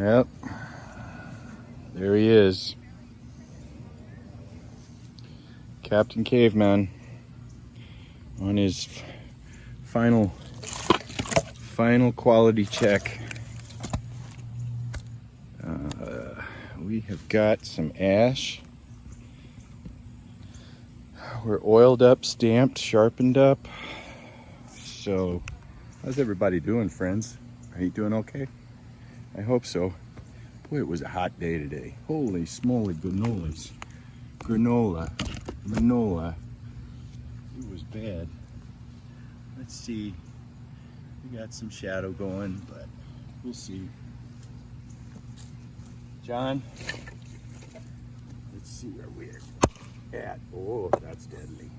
Yep. There he is. Captain Caveman on his final quality check. We have got some ash. We're oiled up, stamped, sharpened up. So, how's everybody doing, friends? Are you doing okay? I hope so. Boy, it was a hot day today. Holy smoly granolas. Manola. It was bad. Let's see. We got some shadow going, but we'll see. John, let's see where we're at. Oh, that's deadly.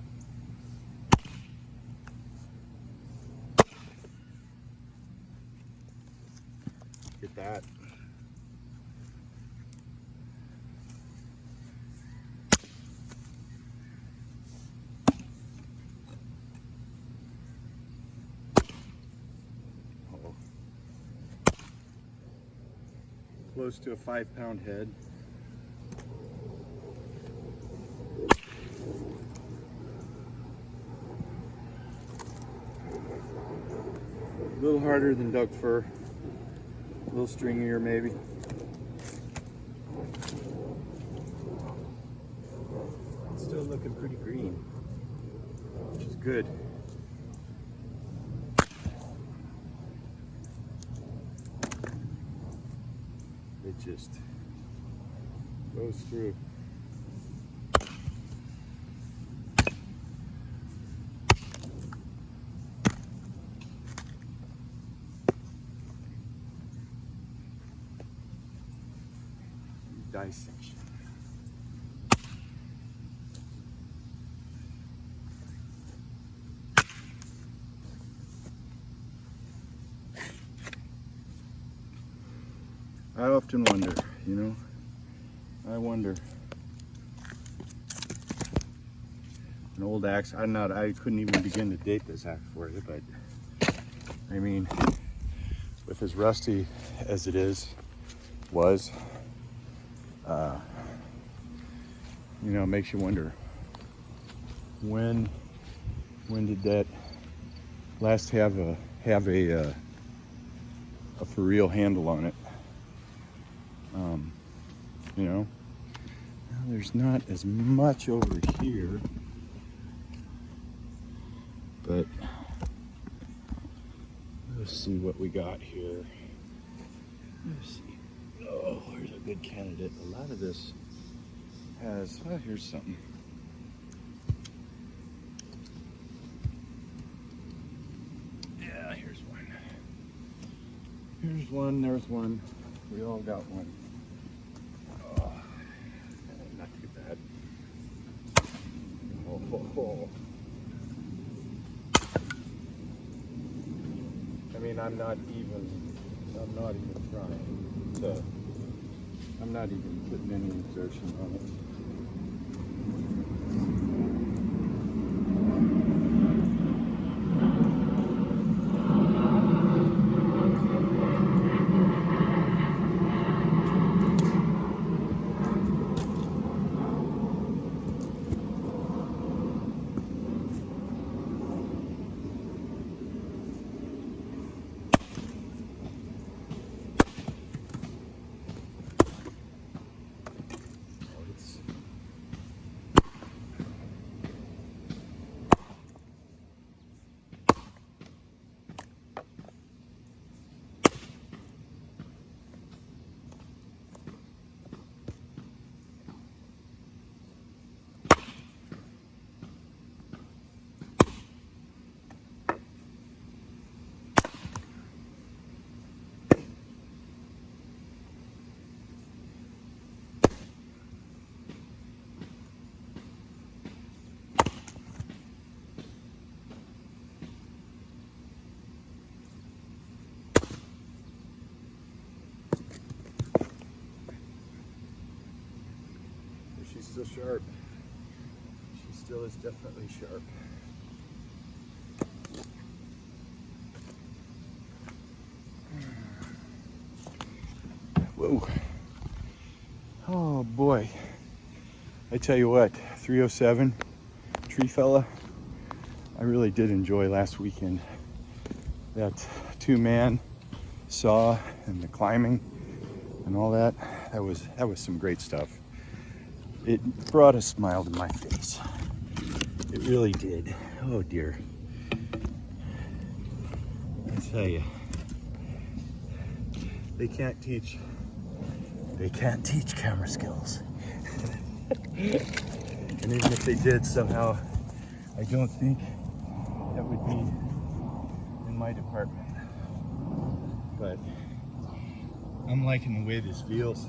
Get that. Oh. Close to a 5-pound head. A little harder than duck fur. A little stringier maybe. It's still looking pretty green, which is good. It just goes through. Dissection. I often wonder, I wonder. An old axe, I couldn't even begin to date this axe for you, but I mean, with as rusty as it was, it makes you wonder, when did that last have a for real handle on it? There's not as much over here, but let's see what we got here. Let's see. Oh, here's a good candidate. A lot of this has, here's something. Yeah, here's one. Here's one, there's one. We all got one. Oh, not too bad. Oh. I mean, I'm not even trying to, I'm not even putting any exertion on it. She's still sharp. She still is definitely sharp. Whoa. Oh boy. I tell you what, 307 Tree Fella, I really did enjoy last weekend. That 2-man saw and the climbing and all that, that was some great stuff. It brought a smile to my face. It really did. Oh dear. I tell you, they can't teach camera skills. And even if they did somehow, I don't think that would be in my department. But I'm liking the way this feels.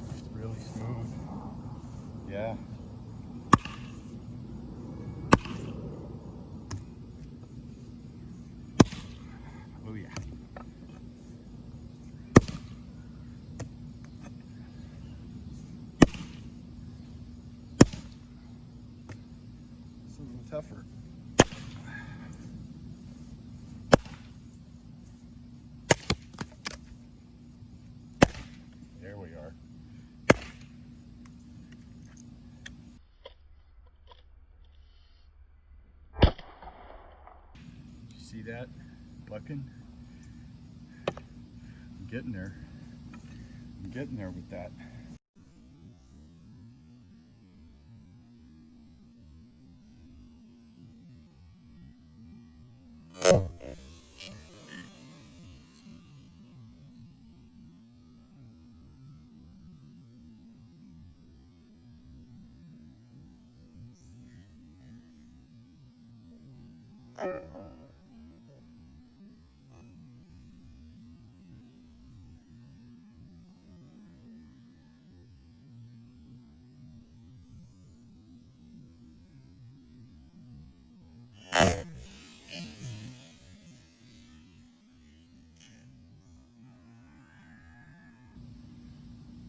It's really smooth. Yeah. Oh yeah. It's a little tougher. There we are. Did you see that? Bucking? I'm getting there. I'm getting there with that.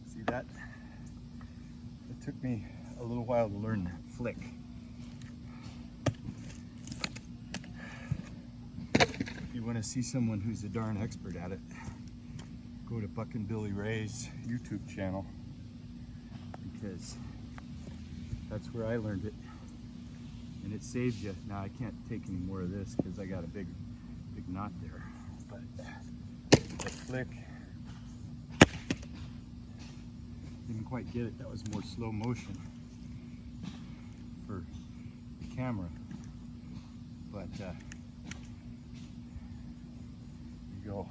See that? It took me a little while to learn that flick. If you want to see someone who's a darn expert at it, go to Buck and Billy Ray's YouTube channel, because that's where I learned it, and it saves you. Now I can't take any more of this because I got a big knot there, but the flick, didn't quite get it. That was more slow motion for the camera, but you go.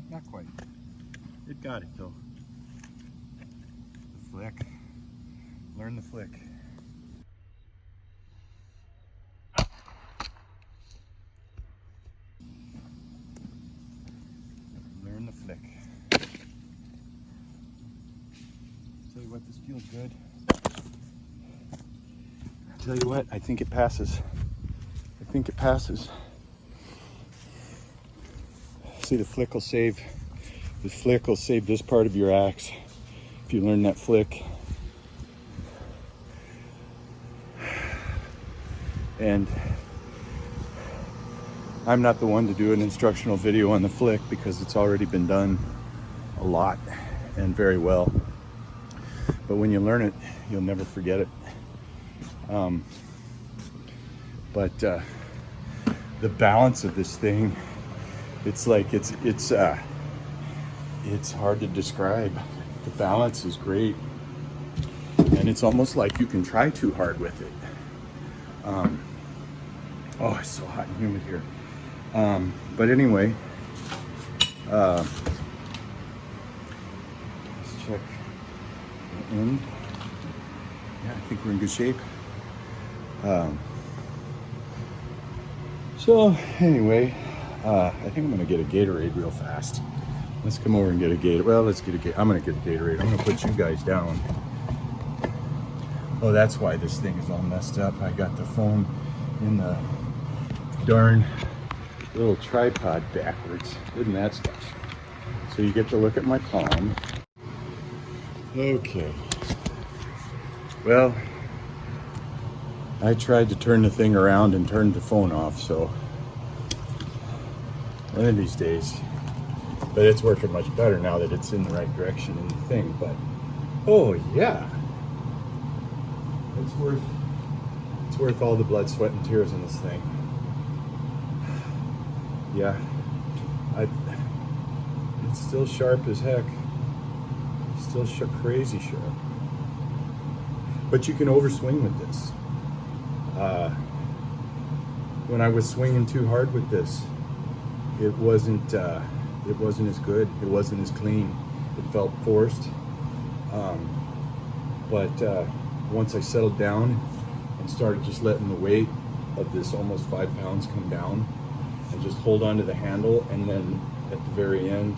Not quite. It got it though. The flick. Learn the flick. Learn the flick. Tell you what, this feels good. Tell you what, I think it passes. I think it passes. See, the flick will save this part of your axe if you learn that flick. And I'm not the one to do an instructional video on the flick because it's already been done a lot and very well. But when you learn it, you'll never forget it. But the balance of this thing, it's like it's hard to describe. The balance is great, and it's almost like you can try too hard with it. Oh, it's so hot and humid here. But anyway, let's check the end. Yeah, I think we're in good shape. So anyway, I think I'm gonna get a Gatorade real fast. Let's come over and get a Gatorade. Well, let's get a Gatorade. I'm gonna get a Gatorade. I'm gonna put you guys down. Oh, that's why this thing is all messed up. I got the phone in the darn little tripod backwards. Isn't that special? So you get to look at my palm. Okay. Well, I tried to turn the thing around and turn the phone off, so one of these days. But it's working much better now that it's in the right direction in the thing. But oh yeah, it's worth all the blood, sweat, and tears in this thing. Yeah, it's still sharp as heck. Still crazy sharp. But you can overswing with this. When I was swinging too hard with this, it wasn't as good. It wasn't as clean. It felt forced. But once I settled down and started just letting the weight of this almost 5 pounds come down and just hold on to the handle, and then at the very end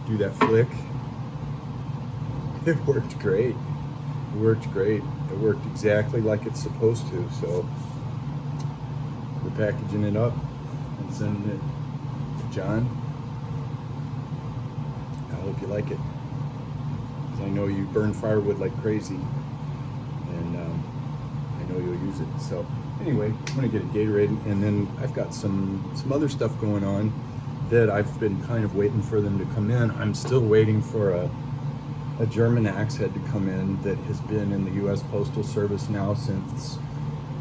do that flick, it worked great. It worked great. It worked exactly like it's supposed to. So we're packaging it up and sending it to John. I hope you like it, because I know you burn firewood like crazy, and I know you'll use it. So anyway, I'm gonna get a Gatorade, and then I've got some other stuff going on that I've been kind of waiting for them to come in. I'm still waiting for a German axe head to come in that has been in the U.S. Postal Service now since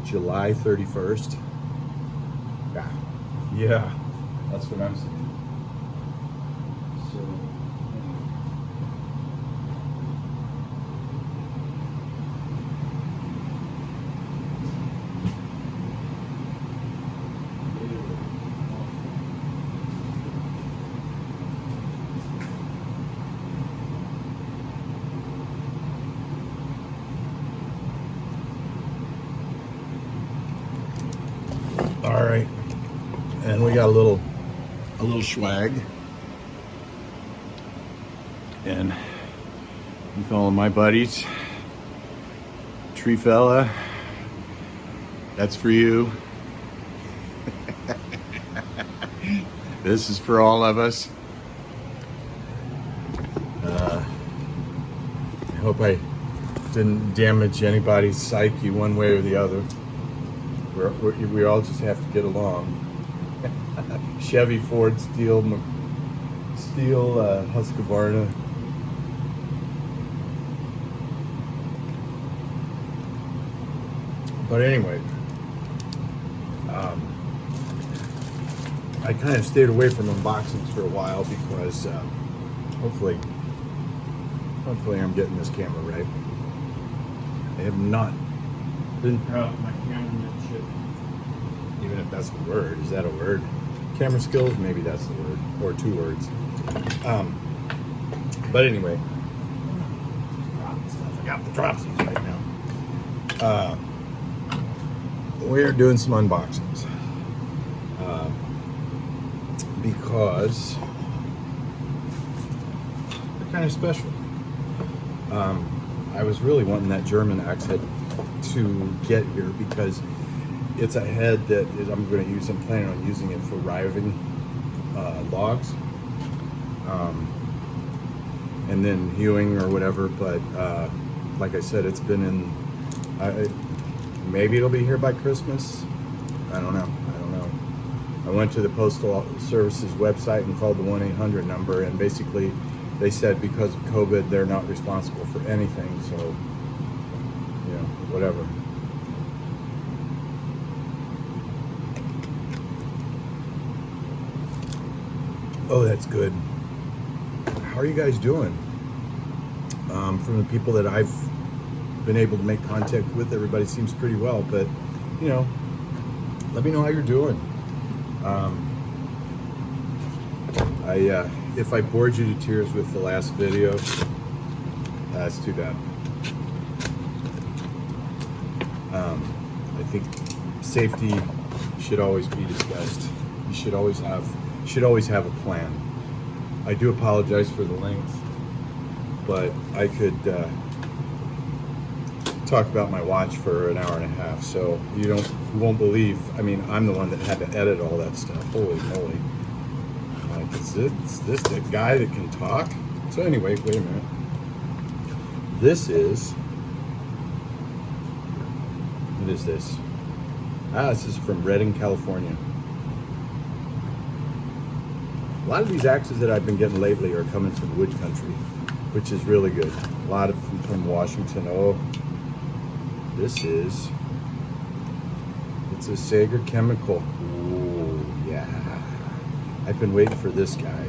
July 31st. Yeah, that's what I'm saying. So, all right, and we got a little swag, and with all of my buddies. Tree fella, that's for you. This is for all of us. I hope I didn't damage anybody's psyche one way or the other. We all just have to get along. Chevy, Ford, Steel, Husqvarna. But anyway, I kind of stayed away from unboxings for a while because hopefully I'm getting this camera right. I have not been proud of my cameramanship, even if that's the word. Is that a word? Camera skills, maybe that's the word, or 2 words. But anyway, I got the dropsies right now. We're doing some unboxings because they're kind of special. I was really wanting that German axe head to get here because it's a head that I'm planning on using it for riving logs, and then hewing or whatever. But like I said, it's been in. Maybe it'll be here by Christmas. I don't know. I went to the Postal Service's website and called the 1-800 number, and basically they said because of COVID, they're not responsible for anything. So, whatever. Oh, that's good. How are you guys doing? From the people that I've been able to make contact with, everybody seems pretty well, but let me know how you're doing. If I bored you to tears with the last video, that's too bad. I think safety should always be discussed. You should always have a plan. I do apologize for the length, but I could talk about my watch for an hour and a half, so you won't believe. I mean, I'm the one that had to edit all that stuff. Holy moly! Like, is this the guy that can talk? So anyway, wait a minute. This is What is this? This is from Redding, California. A lot of these axes that I've been getting lately are coming from wood country, which is really good. A lot of them from Washington. Oh, it's a Sager Chemical. Oh, yeah. I've been waiting for this guy.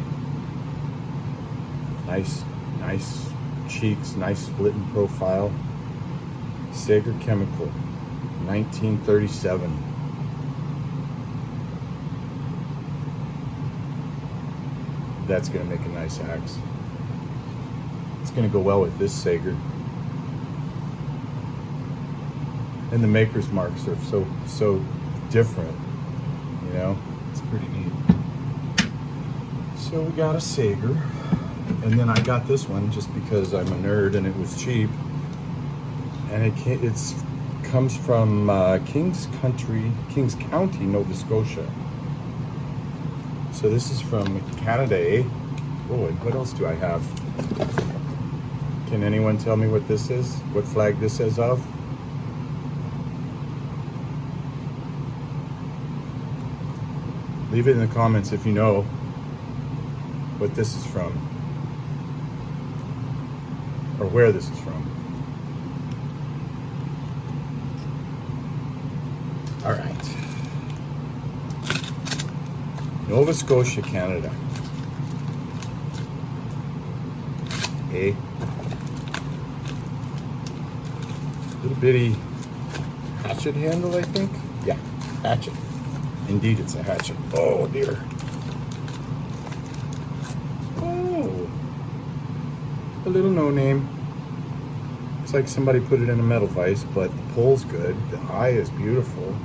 Nice cheeks, nice splitting profile. Sager Chemical, 1937. That's gonna make a nice axe. It's gonna go well with this Sager. And the maker's marks are so different, you know? It's pretty neat. So we got a Sager, and then I got this one just because I'm a nerd and it was cheap. And it comes from Kings County, Nova Scotia. So this is from Canada, eh? Oh, and what else do I have? Can anyone tell me what this is? What flag this is of? Leave it in the comments if you know what this is from, or where this is from. All right. Nova Scotia, Canada. A little bitty hatchet handle, I think. Yeah, hatchet. Indeed, it's a hatchet. Oh dear. Oh, a little no name. Looks like somebody put it in a metal vise, but the pull's good. The eye is beautiful,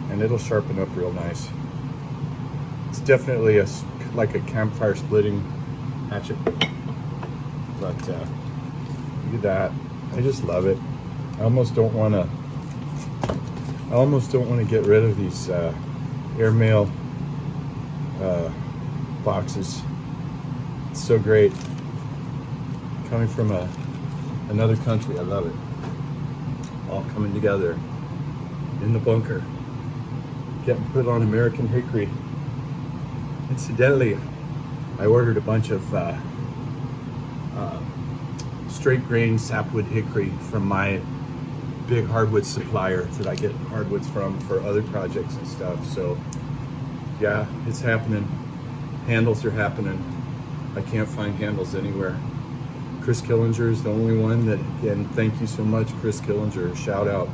and it'll sharpen up real nice. It's definitely like a campfire splitting hatchet. But look at that. I just love it. I almost don't want to get rid of these airmail boxes. It's so great. Coming from another country, I love it. All coming together in the bunker. Getting put on American hickory. Incidentally, I ordered a bunch of straight grain sapwood hickory from my big hardwood supplier that I get hardwoods from for other projects and stuff. So yeah, it's happening. Handles are happening. I can't find handles anywhere. Chris Killinger is the only one that, again, thank you so much, Chris Killinger, shout out.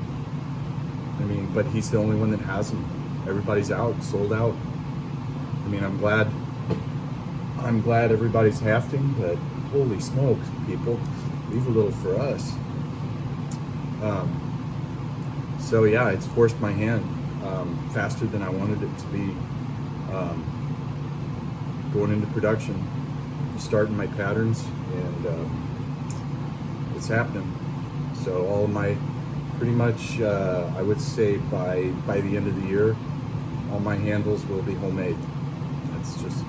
I mean, but he's the only one that has them. Everybody's out, sold out. I mean, I'm glad everybody's hafting, but holy smokes, people, leave a little for us. So yeah, it's forced my hand faster than I wanted it to be. Going into production, starting my patterns, and it's happening. So all of my, pretty much, I would say by the end of the year, all my handles will be homemade. That's just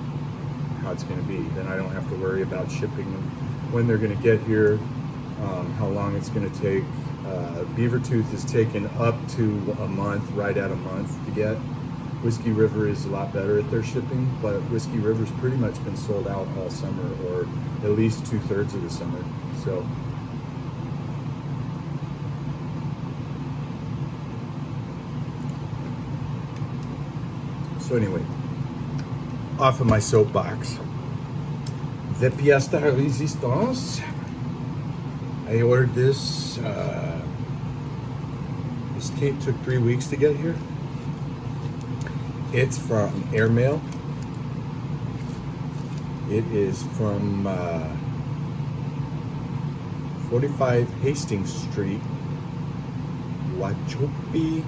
how it's going to be. Then I don't have to worry about shipping them, when they're going to get here, how long it's going to take. Beavertooth is taken up to a month, right at a month to get. Whiskey River is a lot better at their shipping, but Whiskey River's pretty much been sold out all summer, or at least 2/3 of the summer. So anyway, off of my soapbox. The pièce de résistance. I ordered this. This tape took 3 weeks to get here. It's from Airmail. It is from 45 Hastings Street, Wachopi,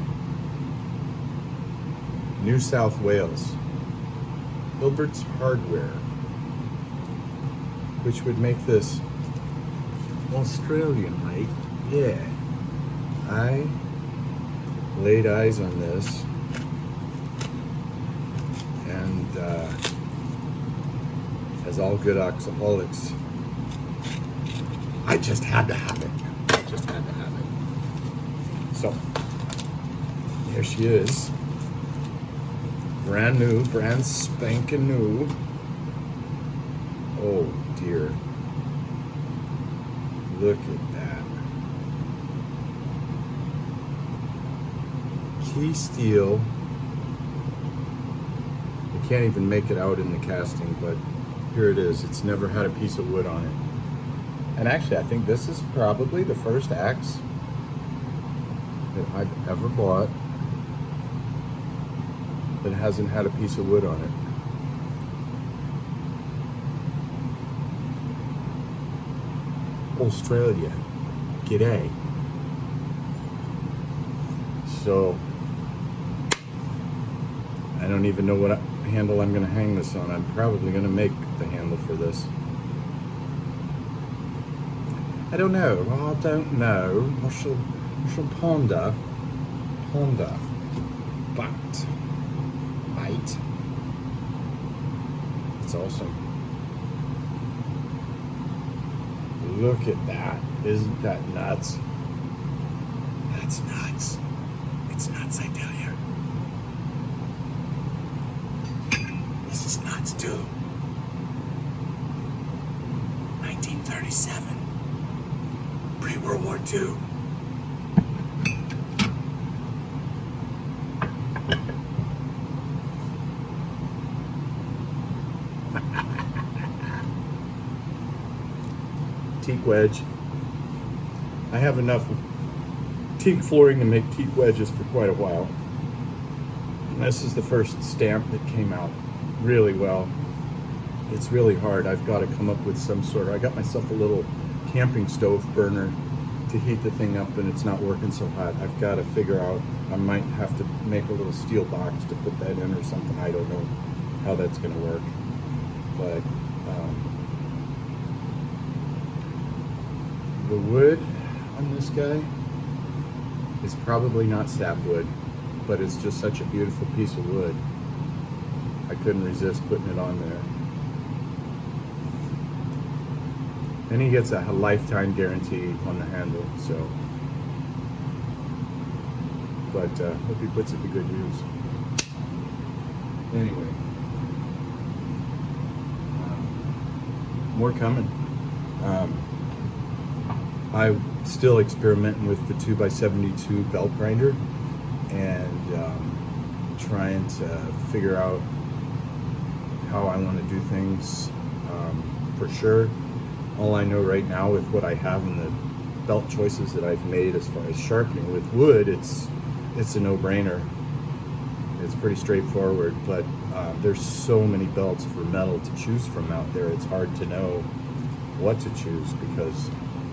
New South Wales. Hilbert's Hardware, which would make this Australian, right? Yeah. I laid eyes on this, and as all good alcoholics, I just had to have it. So here she is. Brand new, brand spanking new. Oh dear. Look at that. Key steel. You can't even make it out in the casting, but here it is. It's never had a piece of wood on it. And actually, I think this is probably the first axe that I've ever bought that hasn't had a piece of wood on it. Australia, g'day. So, I don't even know what handle I'm going to hang this on. I'm probably going to make the handle for this. I don't know. I don't know. I shall ponder. But, mate, it's awesome. Look at that. Isn't that nuts? That's nuts. It's nuts, I tell you. This is nuts, too. 1937. Pre-World War II. Teak wedge. I have enough teak flooring to make teak wedges for quite a while. And this is the first stamp that came out really well. It's really hard. I've got to come up with some sort of, I got myself a little camping stove burner to heat the thing up, and it's not working so hot. I've got to figure out, I might have to make a little steel box to put that in or something. I don't know how that's going to work. But the wood on this guy is probably not sapwood, but it's just such a beautiful piece of wood. I couldn't resist putting it on there. And he gets a lifetime guarantee on the handle, so. But hope he puts it to good use. Anyway, more coming. I'm still experimenting with the 2x72 belt grinder and trying to figure out how I want to do things. For sure, all I know right now with what I have and the belt choices that I've made as far as sharpening with wood, it's a no-brainer. It's pretty straightforward, but there's so many belts for metal to choose from out there. It's hard to know what to choose because,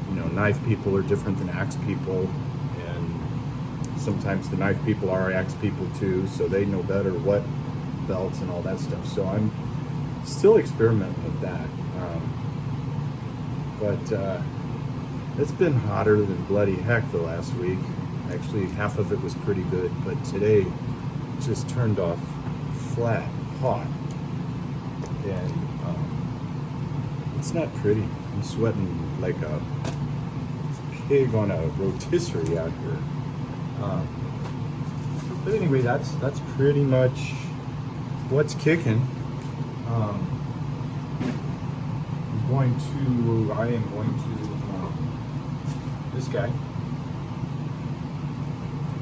you know, knife people are different than axe people, and sometimes the knife people are axe people too, so they know better what belts and all that stuff. So I'm still experimenting with that. But it's been hotter than bloody heck the last week. Actually, half of it was pretty good, but today just turned off flat hot, and it's not pretty. I'm sweating like a pig on a rotisserie out here. But anyway, that's pretty much what's kicking. I am going to this guy.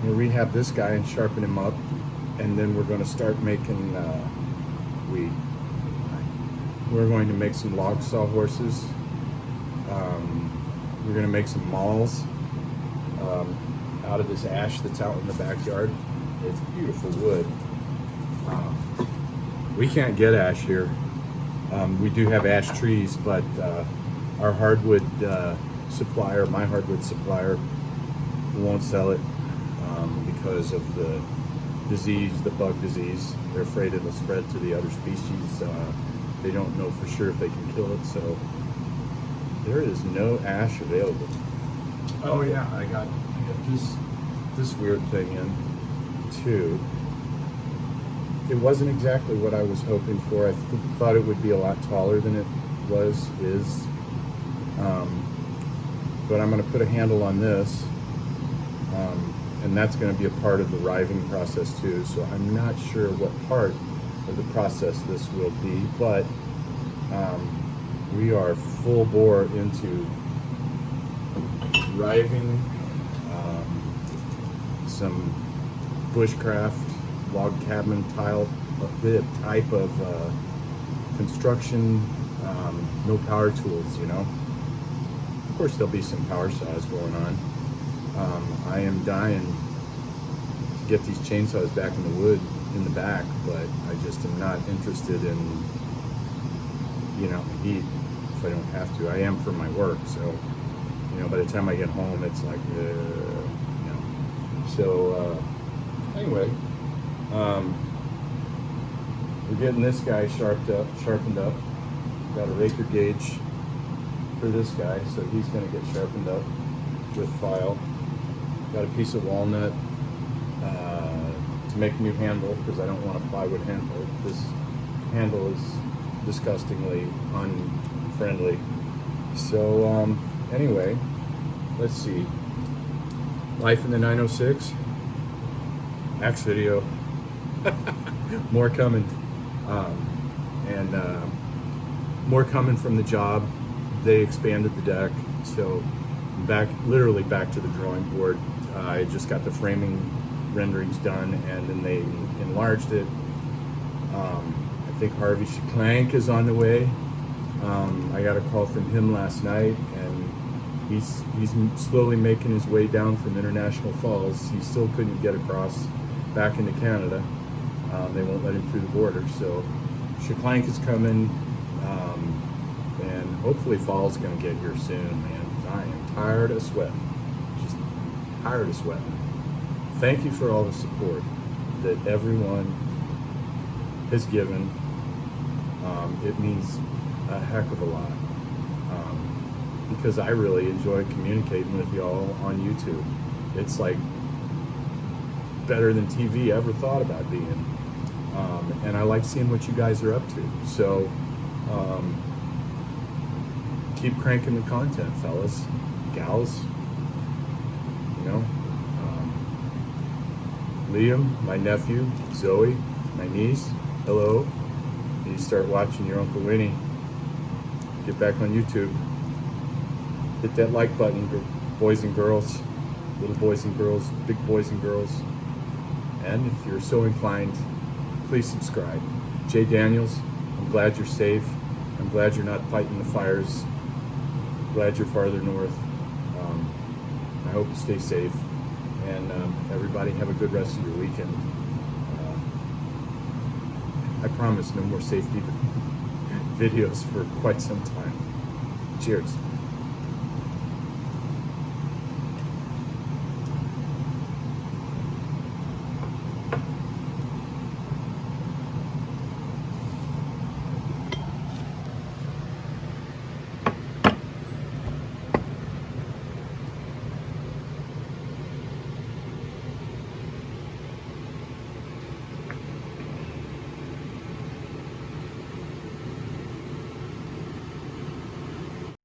We'll rehab this guy and sharpen him up, and then we're going to start making we're going to make some log saw horses. We're going to make some mauls out of this ash that's out in the backyard. It's beautiful wood. We can't get ash here. We do have ash trees, but our hardwood supplier, my hardwood supplier, won't sell it because of the disease, the bug disease. They're afraid it'll spread to the other species. They don't know for sure if they can kill it, so there is no ash available. Oh yeah, I got this weird thing in too. It wasn't exactly what I was hoping for. I thought it would be a lot taller than it is. But I'm going to put a handle on this. and that's going to be a part of the riving process too. So I'm not sure what part of the process this will be, but we are full bore into riving, some bushcraft, log cabin type of construction, no power tools, you know. Of course, there'll be some power saws going on. I am dying to get these chainsaws back in the wood in the back, but I just am not interested in, you know, heat if I don't have to. I am for my work, so, you know, by the time I get home, it's like, you know. So, anyway, we're getting this guy sharpened up. Got a raker gauge for this guy, so he's going to get sharpened up with file. Got a piece of walnut to make a new handle because I don't want a plywood handle. This handle is disgustingly unfriendly. So anyway, let's see. Life in the 906. Axe video. More coming. And more coming from the job. They expanded the deck, so literally back to the drawing board. I just got the framing renderings done, and then they enlarged it. I think Harvey Schlank is on the way. I got a call from him last night, and he's slowly making his way down from International Falls. He still couldn't get across back into Canada. They won't let him through the border, so Schlank is coming. And hopefully fall's gonna get here soon, man, because I am tired of sweating. Just tired of sweating. Thank you for all the support that everyone has given. It means a heck of a lot. Because I really enjoy communicating with y'all on YouTube. It's like better than TV ever thought about being. And I like seeing what you guys are up to. So, keep cranking the content, fellas, gals. You know, Liam, my nephew, Zoe, my niece, hello. You start watching your Uncle Winnie. Get back on YouTube. Hit that like button, boys and girls, little boys and girls, big boys and girls. And if you're so inclined, please subscribe. Jay Daniels, I'm glad you're safe. I'm glad you're not fighting the fires. Glad you're farther north. I hope you stay safe, and everybody have a good rest of your weekend. I promise no more safety videos for quite some time. Cheers.